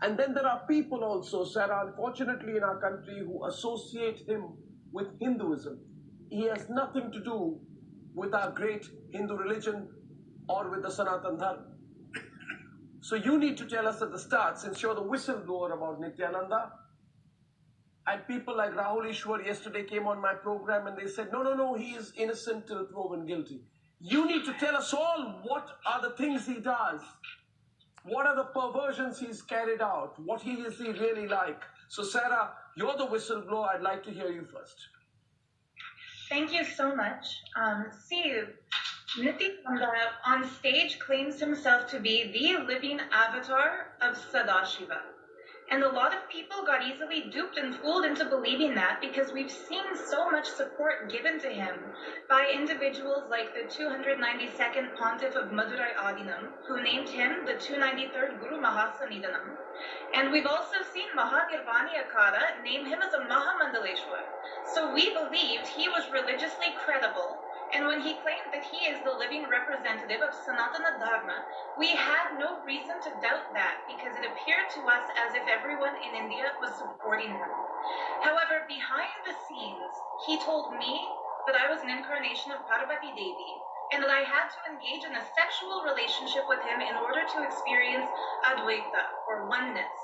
And then there are people also, Sarah, unfortunately in our country, who associate him with Hinduism. He has nothing to do with our great Hindu religion or with the Sanatan Dharma. So you need to tell us at the start, since you're the whistleblower about Nithyananda, and people like Rahul Ishwar yesterday came on my program and they said, no, he is innocent till proven guilty. You need to tell us all what are the things he does. What are the perversions he's carried out? What is he really like? So Sarah, you're the whistleblower. I'd like to hear you first. Thank you so much. See, Nithyananda on stage claims himself to be the living avatar of Sadashiva. And a lot of people got easily duped and fooled into believing that because we've seen so much support given to him by individuals like the 292nd Pontiff of Madurai Adinam, who named him the 293rd Guru Mahasanidhanam. And we've also seen Mahanirvani Akara name him as a Mahamandaleshwar. So we believed he was religiously credible. And when he claimed that he is the living representative of Sanatana Dharma, we had no reason to doubt that because it appeared to us as if everyone in India was supporting him. However, behind the scenes, he told me that I was an incarnation of Parvati Devi and that I had to engage in a sexual relationship with him in order to experience Advaita, or oneness.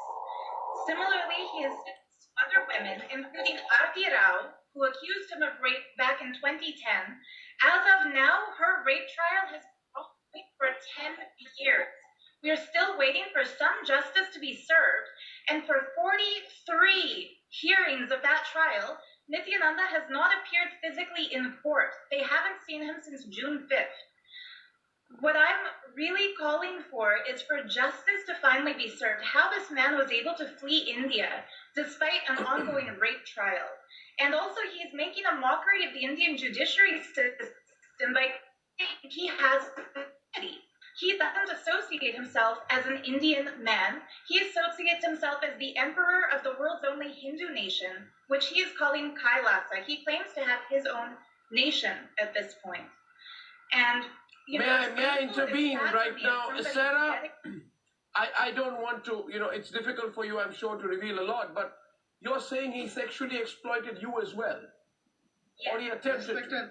Similarly, he has sentenced other women, including Aarti Rao, who accused him of rape back in 2010. As of now, her rape trial has been ongoing for 10 years. We are still waiting for some justice to be served, and for 43 hearings of that trial, Nithyananda has not appeared physically in court. They haven't seen him since June 5th. What I'm really calling for is for justice to finally be served. How this man was able to flee India despite an ongoing rape trial. And also, he's making a mockery of the Indian judiciary system by saying he has authority. He doesn't associate himself as an Indian man. He associates himself as the emperor of the world's only Hindu nation, which he is calling Kailasa. He claims to have his own nation at this point. And may I intervene right now, Sarah? I don't want to, it's difficult for you, I'm sure, to reveal a lot, but you're saying he sexually exploited you as well? Yes. Or he attempted to?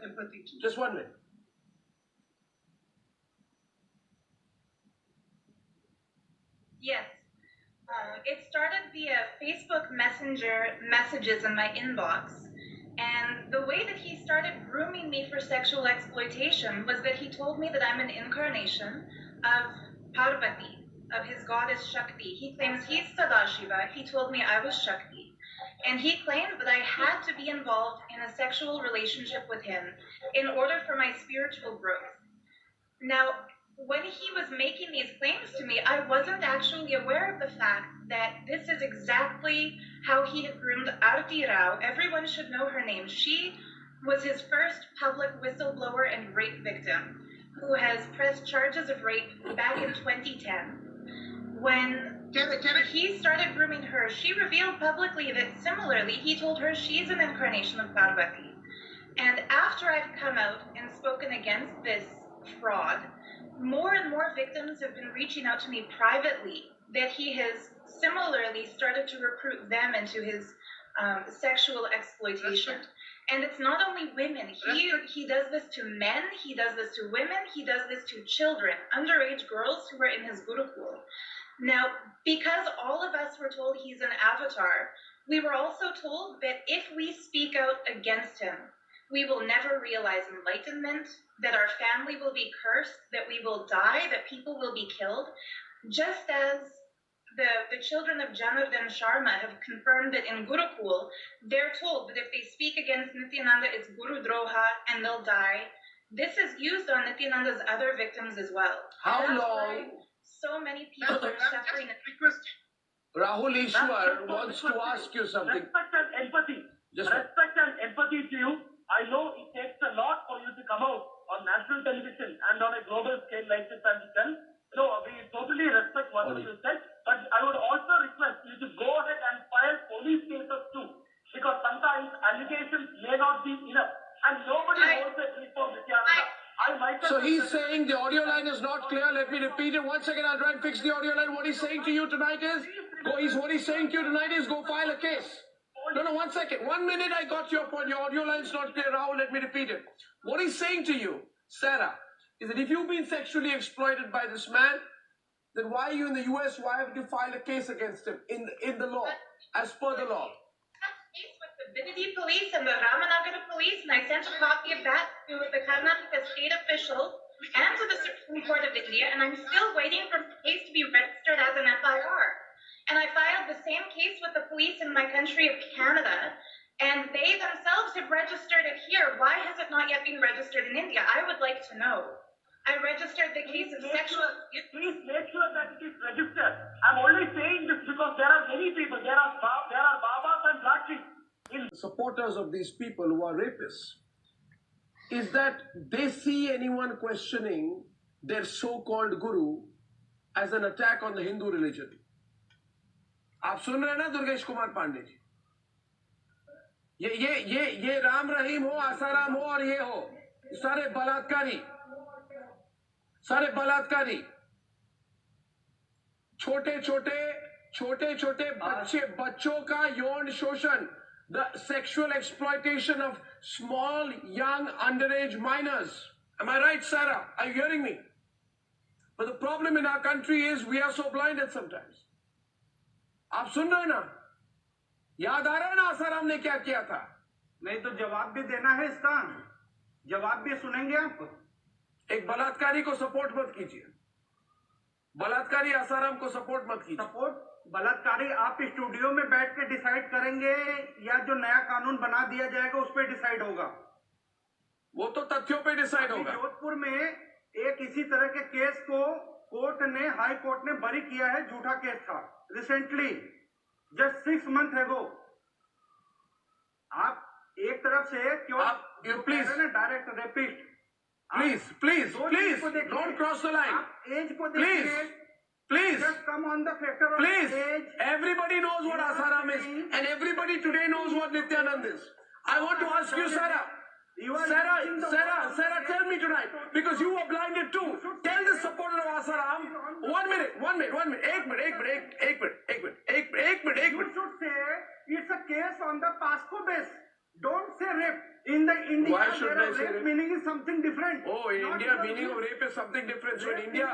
Just 1 minute. Yes. It started via Facebook Messenger messages in my inbox. And the way that he started grooming me for sexual exploitation was that he told me that I'm an incarnation of Parvati, of his goddess Shakti. He claims he's Sadashiva. He told me I was Shakti. And he claimed that I had to be involved in a sexual relationship with him in order for my spiritual growth. Now, when he was making these claims to me, I wasn't actually aware of the fact that this is exactly how he had groomed Aarti Rao. Everyone should know her name. She was his first public whistleblower and rape victim who has pressed charges of rape back in 2010. When he started grooming her, she revealed publicly that similarly, he told her she's an incarnation of Parvati. And after I've come out and spoken against this fraud, more and more victims have been reaching out to me privately that he has similarly started to recruit them into his sexual exploitation. And it's not only women. He does this to men, he does this to women, he does this to children, underage girls who are in his Gurukul. Now, because all of us were told he's an avatar, we were also told that if we speak out against him, we will never realize enlightenment, that our family will be cursed, that we will die, that people will be killed, just as the children of Janardhana and Sharma have confirmed that in Gurukul, they're told that if they speak against Nithyananda, it's Guru Droha and they'll die. This is used on Nithyananda's other victims as well. How long? So many people are suffering. Rahul Ishwar wants to ask you something. Respect and empathy. Respect and empathy to you. I know it takes a lot for you to come out on national television and on a global scale like this and tell. We totally respect what you said, but I would also request you to go ahead and file police cases too, because sometimes allegations may not be enough, and nobody holds a grip on Nithyananda. So he's saying the audio line is not clear. Let me repeat it once again. I'll try and fix the audio line. What he's saying to you tonight is, What he's saying to you tonight is go file a case. No, 1 second. 1 minute, I got your point. Your audio line's not clear. Rahul, let me repeat it. What he's saying to you, Sarah, is that if you've been sexually exploited by this man, then why are you in the US? Why haven't you filed a case against him in the law, as per the law? Case with the Vinity police and the Ramanagara police, and I sent a copy of that to the Karnataka state officials and to the Supreme Court of India, and I'm still waiting for the case to be registered as an FIR. And I filed the same case with the police in my country of Canada, and they themselves have registered it here. Why has it not yet been registered in India? I would like to know. I registered the case of sexual abuse. Please make sure that it is registered. I'm only saying this because there are many people. There are Babas and Landry. Supporters of these people who are rapists is that they see anyone questioning their so-called guru as an attack on the Hindu religion. आप सुन रहे हैं ना दुर्गेश कुमार पांडे जी? ये राम रहीम हो, आसाराम हो और ये हो, सारे बलात्कारी, छोटे बच्चों का यौन शोषण, the sexual exploitation of small, young, underage minors. Am I right, Sarah? Are you hearing me? But the problem in our country is we are so blinded sometimes. आप सुन रहे हैं ना? याद आ रहा है ना आसाराम ने क्या किया था? नहीं तो जवाब भी देना है इसका, जवाब भी सुनेंगे आप। एक बलात्कारी को सपोर्ट मत कीजिए, बलात्कारी आसाराम को सपोर्ट मत कीजिए। सपोर्ट बलात्कारी आप स्टूडियो में बैठ के डिसाइड करेंगे या जो नया कानून बना दिया जाएगा उस पर डिसाइड होगा? वो तो तथ्यों पे डिसाइड होगा। जोधपुर में एक इसी तरह के केस को हाई कोर्ट ने बरी किया है, झूठा केस था, रिसेंटली जस्ट 6 months ago। आप एक तरफ से क्यों please direct rapist, please don't cross the line, एज को please just come on the factor of age। Everybody knows what Asaram is, and everybody today knows what Nithyananda is. I want to ask you, Sarah, tell me tonight, because you were blinded too. Tell the supporter of Asaram, 1 minute, 1 minute, 1 minute, 1 minute, 1 minute. You should say it's a case on the PASCO base. Don't say rape. In the India, why should I say rape meaning is something different. Oh, in India, meaning of rape is something different. So in India,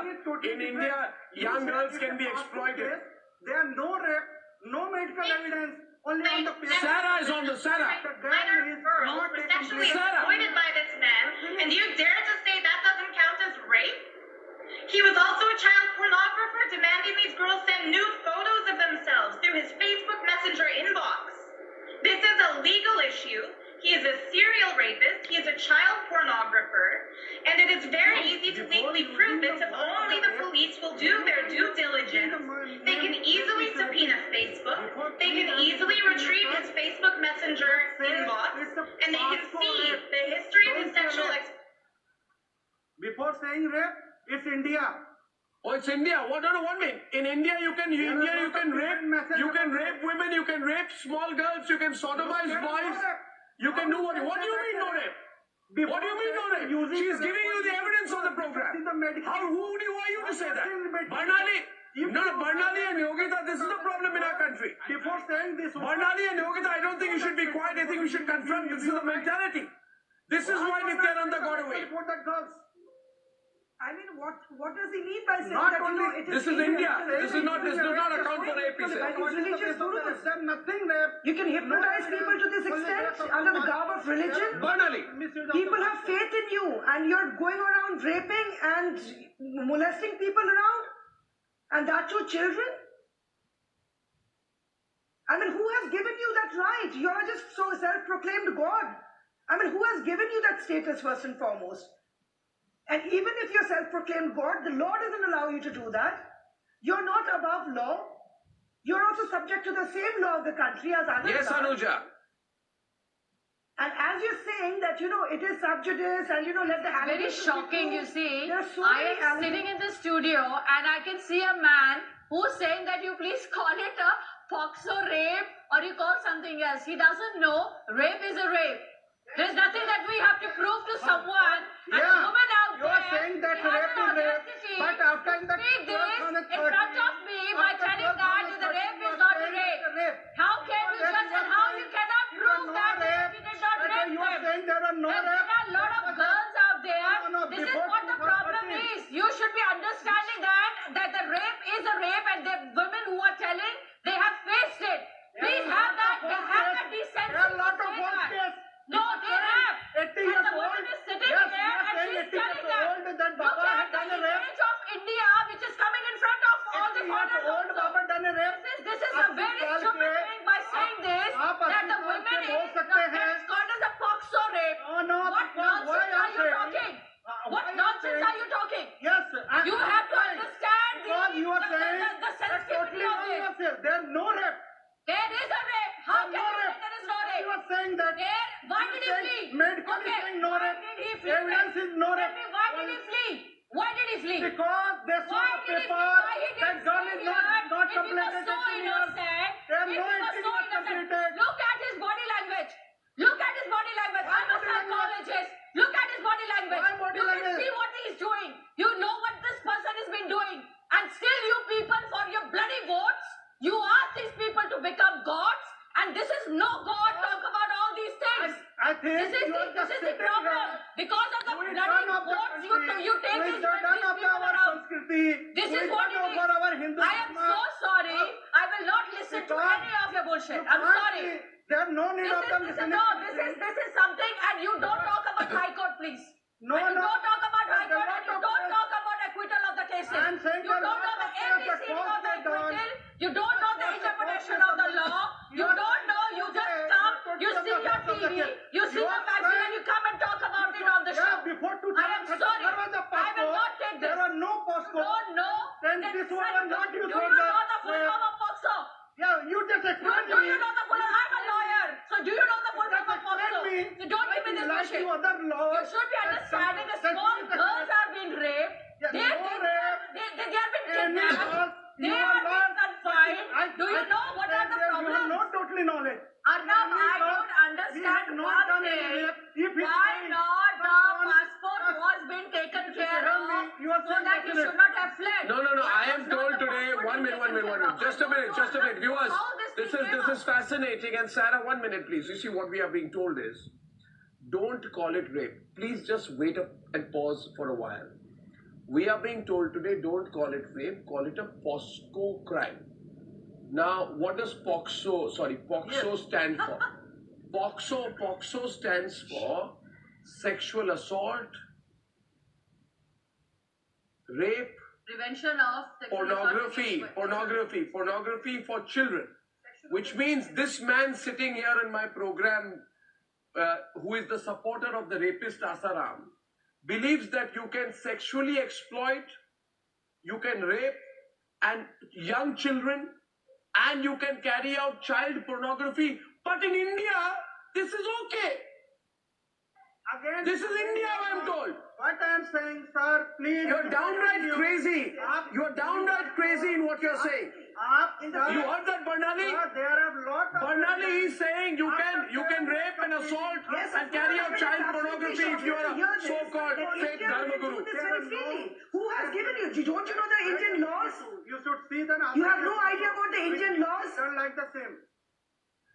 young girls can be exploited. There are no rape, no medical evidence, only on the paper. Sarah is on the Sarah. Minor girls were sexually exploited by this man, and you dare to say that doesn't count as rape? He was also a child pornographer, demanding these girls send nude photos of themselves through his Facebook Messenger inbox. This is a legal issue. He is a serial rapist, he is a child pornographer, and it is very easy to legally prove this if only the police will do their due diligence. They can easily subpoena Facebook, they can easily retrieve his Facebook Messenger inbox, and they can see the history of his sexual Before saying rape, it's India. Oh, it's India. What? No, 1 minute. In India, you can rape women, you can rape small girls, you can sodomize boys. You can do what do you mean no rape? What do you mean no rape? She is giving you the evidence on the program. Who are you to say that? Barnali and Yogita, this is the problem in our country. Before saying this, Barnali and Yogita, I don't think you should be quiet. I think we should confront. This is the mentality. This is why Nithyananda got away. I mean, what does he mean by saying Not that, only, it is This is India. This does not account for rape, he said. Religious gurus. Nothing rape. You can hypnotize people to this extent under the garb of religion. Barnali. People have faith in you, and you're going around raping and molesting people around, and that too children. I mean, who has given you that right? You're just so self-proclaimed God. I mean, who has given you that status first and foremost? And even if you're self-proclaimed God, the law doesn't allow you to do that. You're not above law. You're also subject to the same law of the country as others. Yes, Anuja. And as you're saying that, it is sub judice and, let the Very shocking, you see. There are so I many am sitting in the studio and I can see a man who's saying that you please call it a foxo rape or you call something else. He doesn't know rape is a rape. There's nothing that we have to prove to someone. And a woman out you are saying that rape is rape, but after the speak this in front of me by telling that the rape is evidence is no Tell me, why did he flee? Why did he flee? Because they saw Why the did he paper flee? Why he that didn't girl stay is here? not If he was completed so 18 years. innocent, They have if no he was so intelligence innocent, completed. look at his body language. Look at his body language. Why I must body have language? colleges. Look at his body language. Why body You can language? see what he's doing. You know what this person has been doing. And still you people, for your bloody votes, you ask these people to become gods. And this is no God talk about all these things. I think This is you are the just sitting problem. here. Because of the Who is bloody son of the votes country? you take Who these is the son of people our around. Sanskriti? This Who is what son it of is. our Hindu I am Dharma? so sorry. I will not listen to Because any of your bullshit. You I'm can't sorry. be- They have no need of them listening. This is something, and you don't talk about High Court, please. No, And you no. don't talk about High There's Court, a and you lot of don't case. talk about acquittal of the cases. I'm saying You there's don't a know lot the of case that ABCD was of the done. acquittal. You don't know the That's what interpretation the of the court law. said. You don't know. You just come. You You're see your totally TV. You see You the are magazine, right. and you come and talk about it on the show. Yeah, before I am 2000, sorry. there was a I will passport. not take this. There was no You passport. don't know. Then that this son, was not do used you for know the- the full form of POXO? Yeah, you just explain Do you know the full? I'm a lawyer. So do you know the full Just form of POXO? explain me. So don't give me this Like bullshit. you other laws. You should be understanding the small girls are being raped. Yeah, They no rape. are being Any kidnapped. laws, They you are are being not- confined. Do you know what are the You have problems? not totally knowledge. Arnab, Any I laws, don't we have understand not one done any thing. rape. If it Why is not the someone- passport was being taken If you care tell me, of you are so saying that he definite. should not have fled? No. Why I am was not told the today. passport One being minute. taken care of? Just a minute. Viewers, How this this thing came up? is fascinating. And Sarah, 1 minute, please. You see what we are being told is, don't call it rape. Please just wait up and pause for a while. We are being told today, don't call it rape. Call it a POSCO crime. Now, what does POXO stand for? POXO stands for sexual assault, rape, Prevention of sexual pornography for children. Which means this man sitting here in my program, who is the supporter of the rapist Asaram, believes that you can sexually exploit, you can rape and young children, and you can carry out child pornography. But in India, this is okay. Again, This is India, I am told. What I am saying, sir, please. You're downright crazy. You're downright crazy in what you're saying. You heard that, Barnali? There are lot of. Barnali is saying you can rape and assault and carry out child pornography if you are a so-called fake Dharma guru. Who has given you? Don't you know the Indian laws? You should see the. You have no idea about the Indian laws? Done like the same.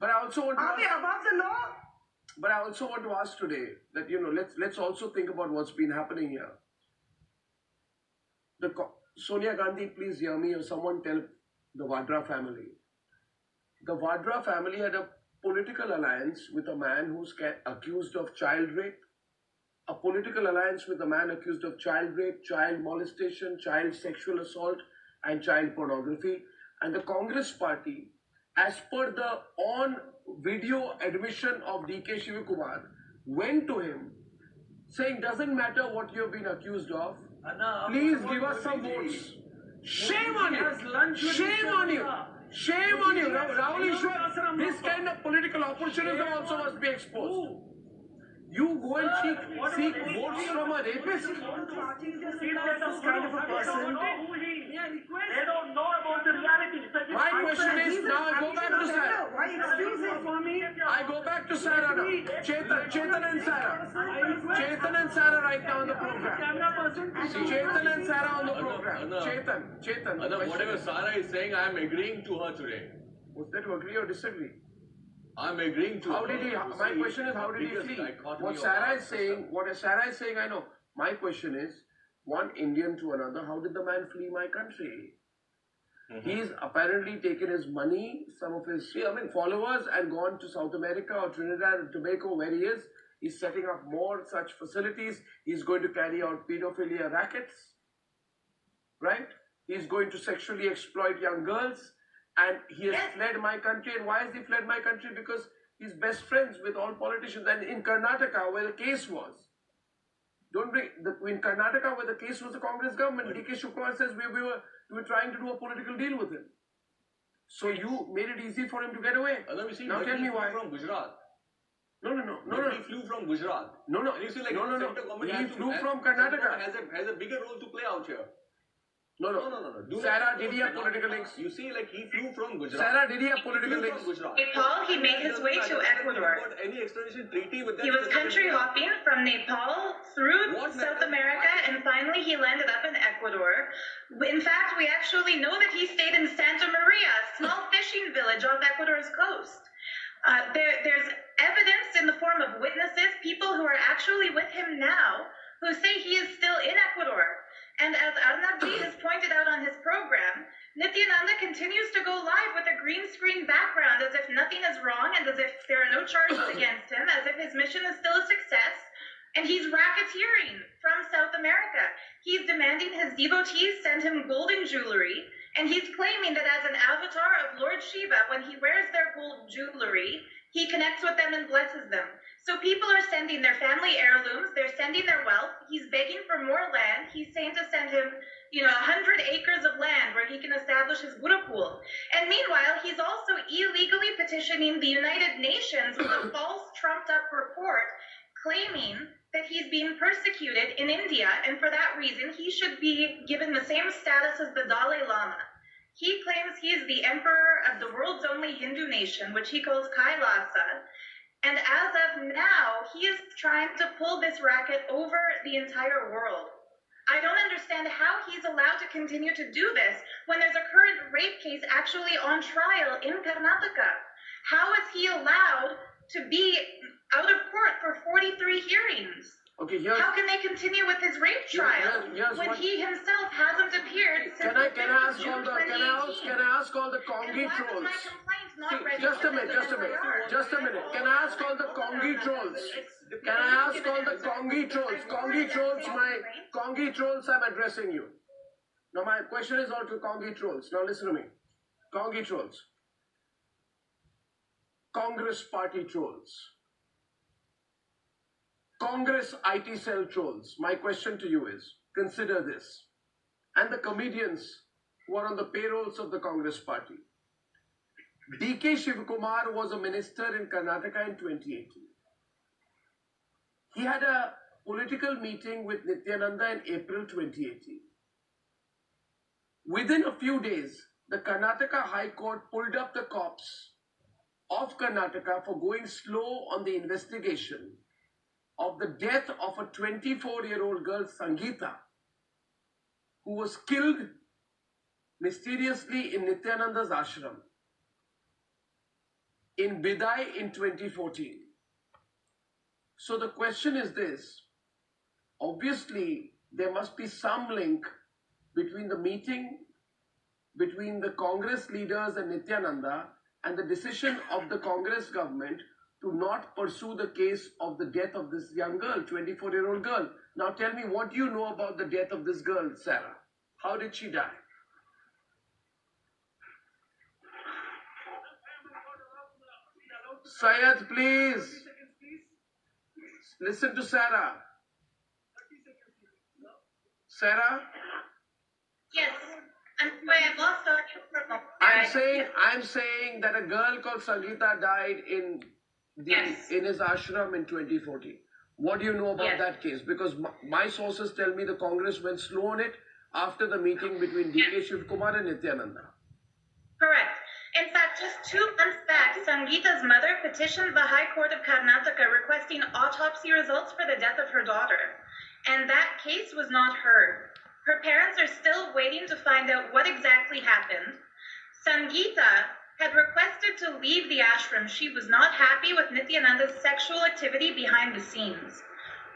But I also want to Are we ask, above the law? but I also want to ask today that let's also think about what's been happening here. Sonia Gandhi, please hear me, or someone tell the Vadra family. The Vadra family had a political alliance with a man who's accused of child rape, a political alliance with a man accused of child rape, child molestation, child sexual assault, and child pornography. And the Congress party, as per the on-video admission of D.K. Shivakumar, went to him saying, doesn't matter what you have been accused of, please give us some votes. Shame on you! Shame on you! Shame on you! Rahul Ishwar, this kind of political opportunism also must be exposed. You go and seek votes from a rapist? This kind of a person. They don't know about the reality. My question is, now I go back to Sarah. Why excuse it for me? I go back to Sarah now. Chetan and Sarah. Chetan and Sarah right now on the program. Chetan and Sarah on the program. Chetan. Arnab, whatever Sarah is saying, I am agreeing to her today. Was that to agree or disagree? I'm agreeing to How her. did he? to My see question is, how did he biggest flee? dichotomy What of Sarah our is saying, I know. My question is, one Indian to another, how did the man flee my country? He's apparently taken his money, some of his followers, and gone to South America or Trinidad and Tobago, where he is. He's setting up more such facilities. He's going to carry out pedophilia rackets, right? He's going to sexually exploit young girls. And he has fled my country. And why has he fled my country? Because he's best friends with all politicians. And in Karnataka, where the case was, in Karnataka, where the case was the Congress government, D.K. Shivakumar says we were trying to do a political deal with him. So you made it easy for him to get away. Arnab, you see, Now tell me why. From Gujarat. No. He flew from Gujarat. No. And you see, like, No. center government He has to- flew has- from center Karnataka. government has a bigger role to play out here. No. Do Sarah, not- did he have political links? You see, like, he flew from Gujarat. Sarah, did he have He political flew links? from Gujarat. Nepal, he made his way to Ecuador. Got any extradition treaty with that? He was country hopping from Nepal through What South method? America, and finally he landed up in Ecuador. In fact, we actually know that he stayed in Santa Maria, a small fishing village off Ecuador's coast. There's evidence in the form of witnesses, people who are actually with him now, who say he is still in Ecuador. And as Arnab has pointed out on his program, Nithyananda continues to go live with a green screen background as if nothing is wrong and as if there are no charges against him, as if his mission is still a success. And he's racketeering from South America. He's demanding his devotees send him golden jewelry, and he's claiming that as an avatar of Lord Shiva, when he wears their gold jewelry, he connects with them and blesses them. So people are sending their family heirlooms, they're sending their wealth, he's begging for more land, he's saying to send him, 100 acres of land where he can establish his Gurukul. And meanwhile, he's also illegally petitioning the United Nations with a false trumped-up report claiming that he's being persecuted in India, and for that reason, he should be given the same status as the Dalai Lama. He claims he is the emperor of the world's only Hindu nation, which he calls Kailasa. And as of now, he is trying to pull this racket over the entire world. I don't understand how he's allowed to continue to do this when there's a current rape case actually on trial in Karnataka. How is he allowed to be out of court for 43 hearings? Okay, How can they continue with his rape trial when he himself hasn't appeared since Can I ask all the 2018? can I ask all the Congi And why was trolls? my complaint not registered Just a minute. as an FIR? Just a minute. Can I ask all the Congi trolls? Can I ask all the Congi trolls? Congi trolls, I'm addressing you. Now my question is all to Congi trolls. Now listen to me. Congi trolls. Congress party trolls. Congress IT cell trolls. My question to you is, consider this. And the comedians who are on the payrolls of the Congress party. DK Shivakumar was a minister in Karnataka in 2018. He had a political meeting with Nithyananda in April 2018. Within a few days, the Karnataka High Court pulled up the cops of Karnataka for going slow on the investigation of the death of a 24-year-old girl, Sangeeta, who was killed mysteriously in Nithyananda's ashram in Bidai in 2014. So the question is this. Obviously, there must be some link between the meeting between the Congress leaders and Nithyananda and the decision of the Congress government to not pursue the case of the death of this young girl, 24-year-old girl. Now tell me, what do you know about the death of this girl, Sarah? How did she die? Syed, please. Listen to Sarah. Sarah? Yes. I'm sorry, I've lost audio for a moment. I'm saying that a girl called Sangeeta died in his ashram in 2014. What do you know about that case? Because my sources tell me the Congress went slow on it after the meeting between DK Shivkumar and Nithyananda. Correct. In fact, just 2 months back, Sangeeta's mother petitioned the High Court of Karnataka requesting autopsy results for the death of her daughter. And that case was not heard. Her parents are still waiting to find out what exactly happened. Sangeeta had requested to leave the ashram. She was not happy with Nithyananda's sexual activity behind the scenes.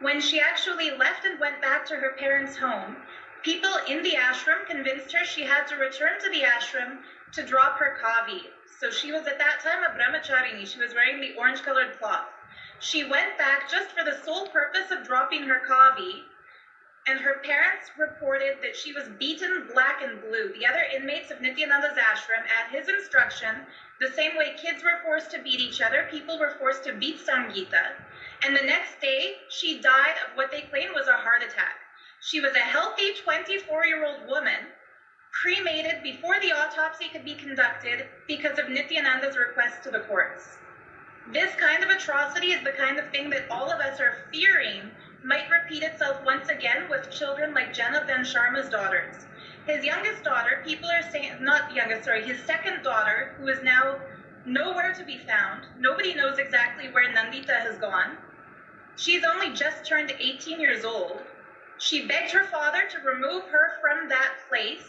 When she actually left and went back to her parents' home, people in the ashram convinced her she had to return to the ashram to drop her kavi. So she was at that time a brahmacharini. She was wearing the orange-colored cloth. She went back just for the sole purpose of dropping her kavi, and her parents reported that she was beaten black and blue. The other inmates of Nithyananda's ashram, at his instruction, the same way kids were forced to beat each other, people were forced to beat Sangeeta. And the next day, she died of what they claimed was a heart attack. She was a healthy 24-year-old woman, cremated before the autopsy could be conducted because of Nithyananda's request to the courts. This kind of atrocity is the kind of thing that all of us are fearing might repeat itself once again with children like Janardhana and Sharma's daughters. His youngest daughter, people are saying, not youngest, sorry, his second daughter, who is now nowhere to be found. Nobody knows exactly where Nandita has gone. She's only just turned 18 years old. She begged her father to remove her from that place.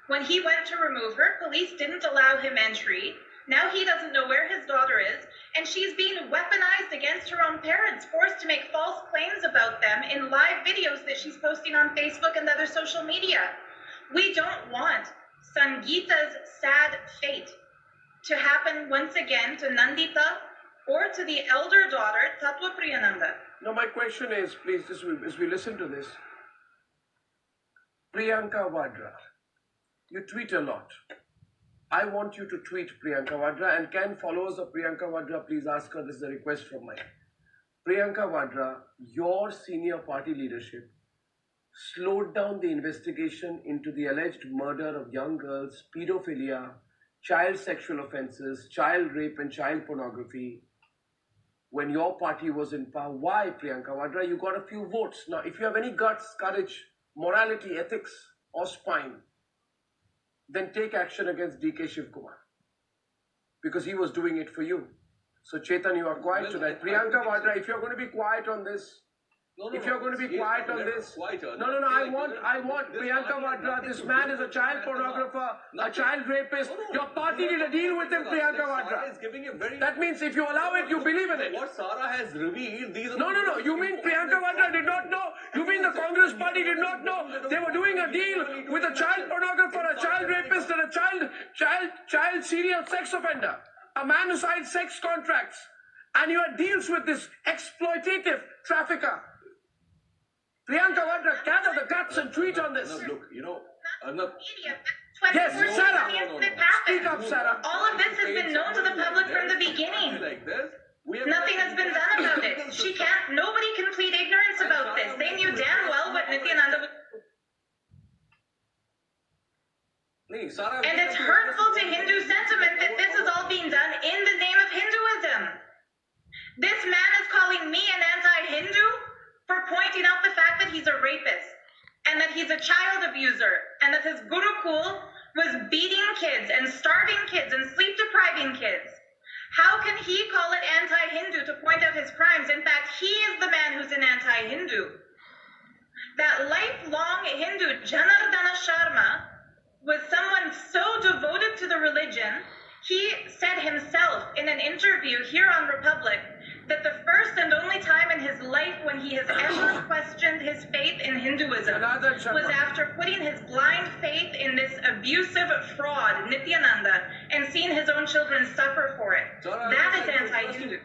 When he went to remove her, police didn't allow him entry. Now he doesn't know where his daughter is, and she's being weaponized against her own parents, forced to make false claims about them in live videos that she's posting on Facebook and other social media. We don't want Sangeeta's sad fate to happen once again to Nandita or to the elder daughter, Tattva Priyananda. Now my question is, please, as we listen to this, Priyanka Vadra, you tweet a lot. I want you to tweet Priyanka Vadra, and can followers of Priyanka Vadra please ask her, this is a request from mine. Priyanka Vadra, your senior party leadership slowed down the investigation into the alleged murder of young girls, pedophilia, child sexual offences, child rape and child pornography when your party was in power. Why, Priyanka Vadra? You got a few votes. Now, if you have any guts, courage, morality, ethics or spine, then take action against DK Shivkumar, because he was doing it for you. So Chetan, you are quiet tonight. Priyanka Vadra, if you're going to be quiet on this, if you're going to be quiet on this, no, I want Priyanka Vadra. This man is a child pornographer, a child rapist. Your party did a deal with him, Priyanka Vadra. That means if you allow it, you believe in it. What Sarah has revealed, these are No. You mean Priyanka Vadra did not know? You mean the Congress party did not know? They were doing a deal with a child pornographer, a child rapist, and a child serial sex offender. A man who signed sex contracts. And you had deals with this exploitative trafficker. Priyanka Vadra, gather the guts and tweet on this. Arnab, look, Arnab. Yes, Sarah. Speak up, Sarah. All of this has been known to the public from the beginning. Nothing has been done about it. Nobody can plead ignorance about this. They knew damn well what Nithyananda was. And it's hurtful to Hindu sentiment that this is all being done in the name of Hinduism. This man is calling me an anti-Hindu for pointing out the fact that he's a rapist and that he's a child abuser and that his Gurukul was beating kids and starving kids and sleep depriving kids. How can he call it anti-Hindu to point out his crimes? In fact, he is the man who's an anti-Hindu. That lifelong Hindu, Janardhana Sharma, was someone so devoted to the religion, he said himself in an interview here on Republic that the first and only time in his life when he has ever questioned his faith in Hinduism was after putting his blind faith in this abusive fraud, Nithyananda, and seeing his own children suffer for it. That is anti-Hindu.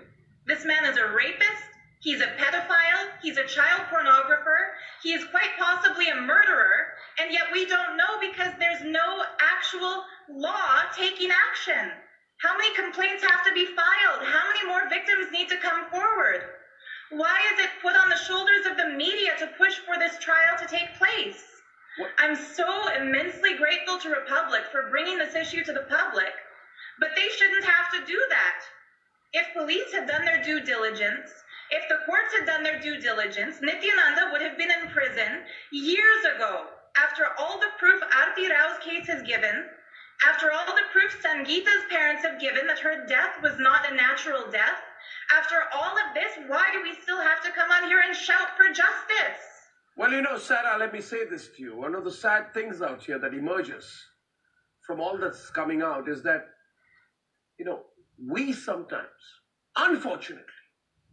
This man is a rapist, he's a pedophile, he's a child pornographer, he is quite possibly a murderer, and yet we don't know because there's no actual law taking action. How many complaints have to be filed? How many more victims need to come forward? Why is it put on the shoulders of the media to push for this trial to take place? I'm so immensely grateful to Republic for bringing this issue to the public, but they shouldn't have to do that. If police had done their due diligence, if the courts had done their due diligence, Nithyananda would have been in prison years ago, after all the proof Aarti Rao's case has given, after all the proof Sangeeta's parents have given that her death was not a natural death. After all of this, why do we still have to come on here and shout for justice? Well, Sarah, let me say this to you. One of the sad things out here that emerges from all that's coming out is that, we sometimes, unfortunately,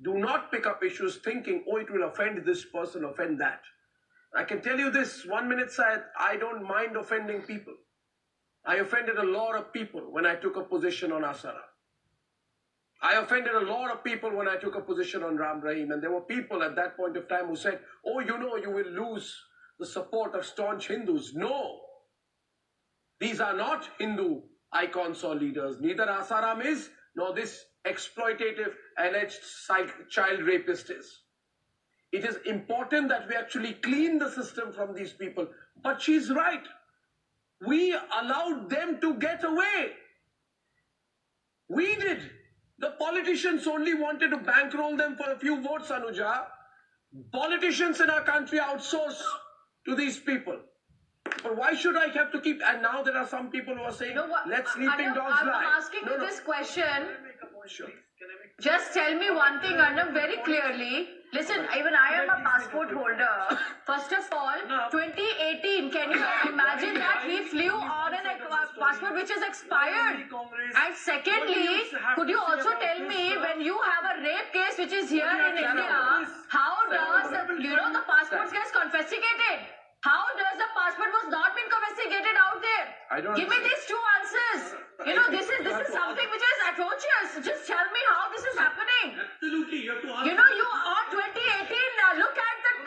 do not pick up issues thinking, it will offend this person, offend that. I can tell you this, 1 minute side, I don't mind offending people. I offended a lot of people when I took a position on Asara. I offended a lot of people when I took a position on Ram Rahim. And there were people at that point of time who said, you will lose the support of staunch Hindus. No. These are not Hindu icons or leaders. Neither Asaram is, nor this exploitative alleged child rapist is. It is important that we actually clean the system from these people. But she's right. We allowed them to get away. We did. The politicians only wanted to bankroll them for a few votes, Anuja. Politicians in our country outsource to these people. But why should I have to keep? And now there are some people who are saying, let sleeping dogs lie. I'm asking you this question. Sure. Just tell me one thing, Arnab, very clearly. Listen, even I am a passport holder. First of all, 2018, can you imagine that he flew on a passport which is expired? And secondly, could you also tell me, when you have a rape case which is here in India, how does the passport gets confiscated? How does the passport was not been confiscated out there? Give me these two answers. This is something which is atrocious. Just tell me how this is happening. Absolutely, you have to answer. You on 2018, look at the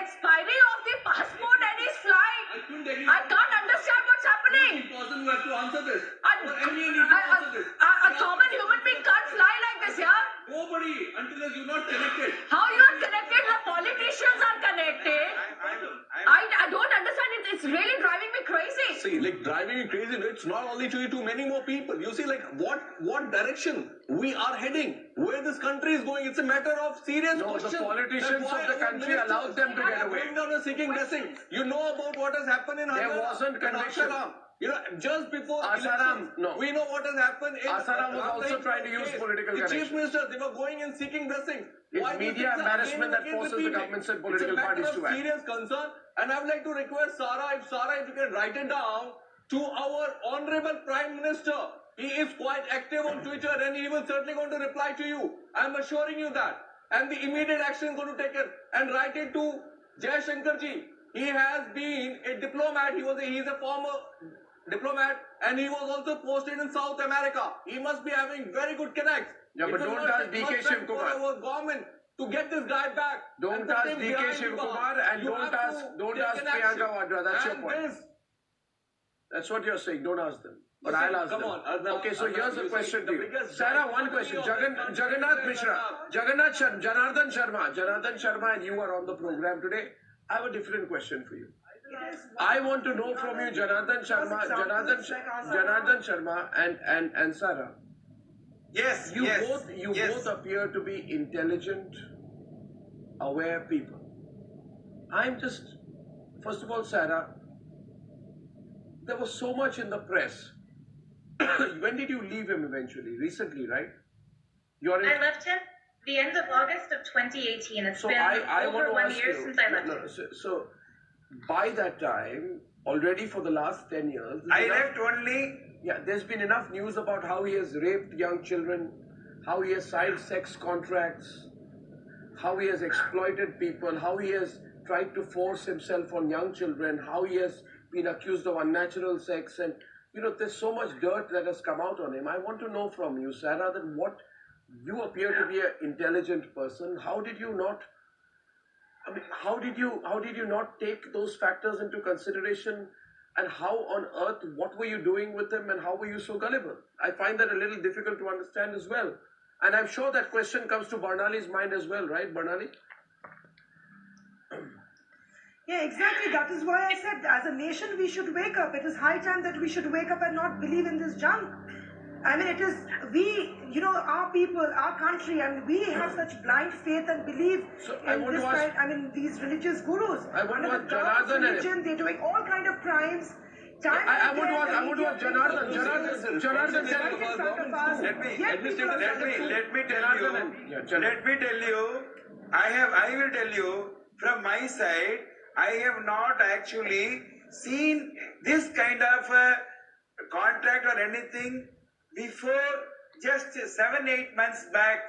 expiry of the passport and he's flying. I can't understand what's happening. The person who has to answer this. A common human being can't fly like this, yeah? Nobody, until you're not connected. How you are connected? The politicians are connected. I don't understand it. It's really driving me crazy. See, like driving you crazy, it's not only to you, to many more people. You see, like what direction we are heading, where this country is going. It's a matter of serious question. The politicians of the country allowed them to get away. Going down and seeking blessing. You know about what has happened in There wasn't conviction. Just before Asaram, elections, we know what has happened. Asaram was also trying to use political The connection. chief ministers, they were going and seeking blessing. It's media embarrassment that forces the governments and political parties to act. It's a serious concern, and I would like to request Sarah, if you can write it down to our honorable Prime Minister. He is quite active on Twitter, and he will certainly going to reply to you. I am assuring you that. And the immediate action is going to take it. And write it to Jai Shankarji. He has been a diplomat. He is a former diplomat, and he was also posted in South America. He must be having very good connects. Yeah, but don't ask DK Shivkumar. For our government to get this guy back. Don't ask DK Shivkumar and don't ask Priyanka Vadra. That's your point. That's what you're saying. Don't ask them. But I'll ask them. Okay, so here's a question to you. Sarah, one question. Jagannath Mishra, Janardhana Sharma, and you are on the program today. I have a different question for you. I want to know from you, Janardhana Sharma and Sarah. Yes, You both appear to be intelligent, aware people. First of all, Sarah, there was so much in the press. When did you leave him eventually? Recently, right? I left him the end of August of 2018. It's been over 1 year since I left him. So, by that time, already for the last 10 years... I left only... Yeah, there's been enough news about how he has raped young children, how he has signed sex contracts, how he has exploited people, how he has tried to force himself on young children, how he has been accused of unnatural sex, and there's so much dirt that has come out on him. I want to know from you, Sarah, that what you appear to be an intelligent person. How did you not take those factors into consideration? And how on earth, what were you doing with him, and how were you so gullible? I find that a little difficult to understand as well. And I'm sure that question comes to Barnali's mind as well, right, Barnali? Yeah, exactly. That is why I said, as a nation, we should wake up. It is high time that we should wake up and not believe in this junk. I mean, it is, our people, our country, and we have such blind faith and belief in these religious gurus. I want to ask Janardhana. They're doing all kind of crimes. I want to ask Janardhana. Let me tell you, I will tell you, from my side, I have not actually seen this kind of contract or anything before. Just 7-8 months back.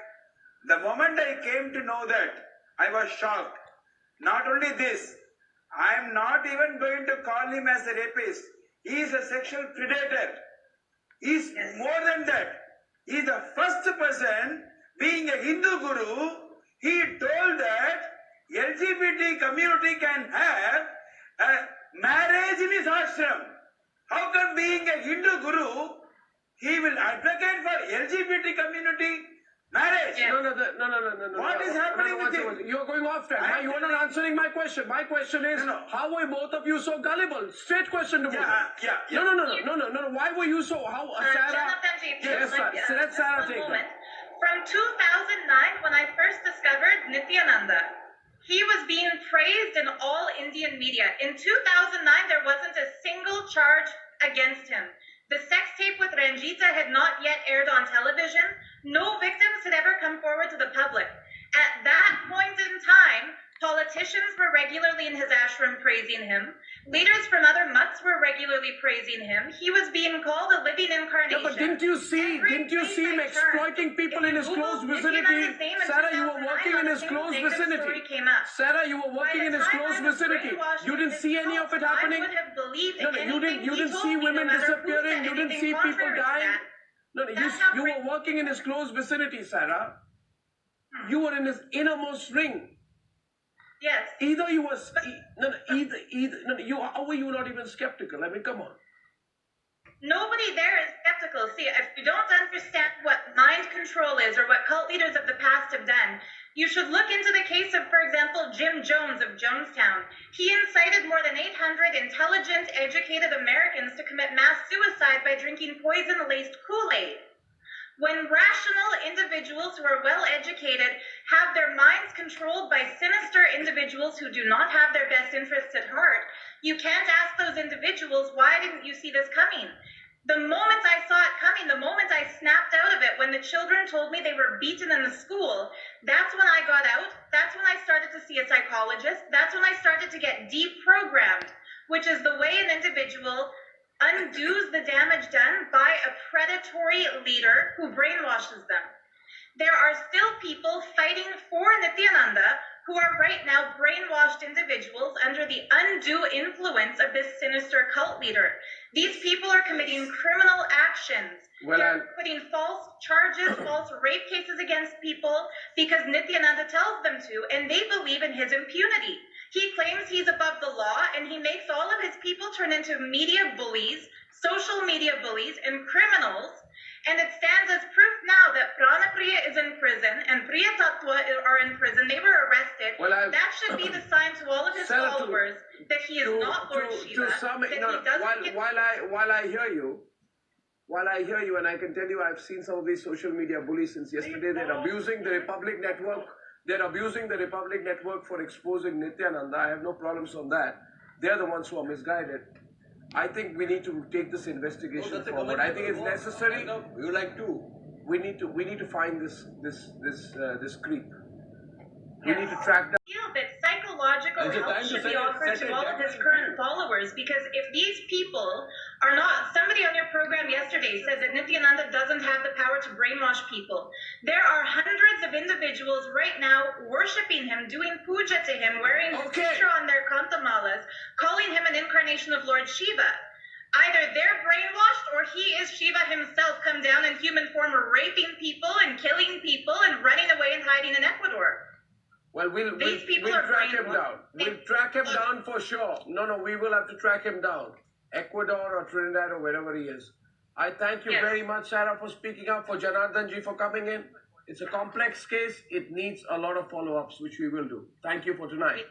The moment I came to know that, I was shocked. Not only this, I am not even going to call him as a rapist. He is a sexual predator. He is more than that. He is the first person, being a Hindu guru, he told that LGBT community can have a marriage in his ashram. How come, being a Hindu guru, he will advocate for LGBT community marriage? No. What is happening with him? You're going off track. You are not answering my question. My question is, how were both of you so gullible? Straight question to both. Yeah. No. Why were you so... Sarah... Jonathan, Yes, sir. Let Sarah take that. From 2009, when I first discovered Nithyananda, he was being praised in all Indian media. In 2009, there wasn't a single charge against him. The sex tape with Ranjita had not yet aired on television. No victims had ever come forward to the public. At that point in time, politicians were regularly in his ashram praising him. Leaders from other mutts were regularly praising him. He was being called a living incarnation. Yeah, but didn't you see him exploiting people in his close vicinity? Sarah, you were working in his close vicinity. Sarah, you were working in his close vicinity. You didn't see any of it happening? No, you didn't see women disappearing. You didn't see people dying. No, you were working in his close vicinity, Sarah. You were in his innermost ring. Yes. How were you not even skeptical? I mean, come on. Nobody there is skeptical. See, if you don't understand what mind control is or what cult leaders of the past have done, you should look into the case of, for example, Jim Jones of Jonestown. He incited more than 800 intelligent, educated Americans to commit mass suicide by drinking poison-laced Kool-Aid. When rational individuals who are well educated have their minds controlled by sinister individuals who do not have their best interests at heart, you can't ask those individuals, why didn't you see this coming? The moment I saw it coming, the moment I snapped out of it, when the children told me they were beaten in the school, that's when I got out. That's when I started to see a psychologist. That's when I started to get deprogrammed, which is the way an individual undoes the damage done by a predatory leader who brainwashes them. There are still people fighting for Nithyananda who are right now brainwashed individuals under the undue influence of this sinister cult leader. These people are committing criminal actions. They're putting false charges, false rape cases against people because Nithyananda tells them to, and they believe in his impunity. He claims he's above the law, and he makes all of his people turn into media bullies, social media bullies, and criminals. And it stands as proof now that Pranapriya is in prison and Priya Tattva are in prison. They were arrested. That should be the sign to all of his followers that he is not Lord Shiva. While I hear you, and I can tell you, I've seen some of these social media bullies since yesterday. They're abusing the Republic Network. They're abusing the Republic Network for exposing Nithyananda. I have no problems on that. They're the ones who are misguided. I think we need to take this investigation forward. I think it's necessary. You like to? We need to find this creep. We need to track down. I feel that psychological help should be offered to all of his current followers, because if these people are not, somebody on your program yesterday said that Nithyananda doesn't have the power to brainwash people. There are hundreds of individuals right now worshiping him, doing puja to him, wearing his picture on their kantamalas, calling him an incarnation of Lord Shiva. Either they're brainwashed or he is Shiva himself come down in human form, raping people and killing people and running away and hiding in Ecuador. Well, we'll track him down. We'll track him down for sure. No, we will have to track him down. Ecuador or Trinidad or wherever he is. I thank you very much, Sarah, for speaking up, for Janardhan ji for coming in. It's a complex case. It needs a lot of follow-ups, which we will do. Thank you for tonight.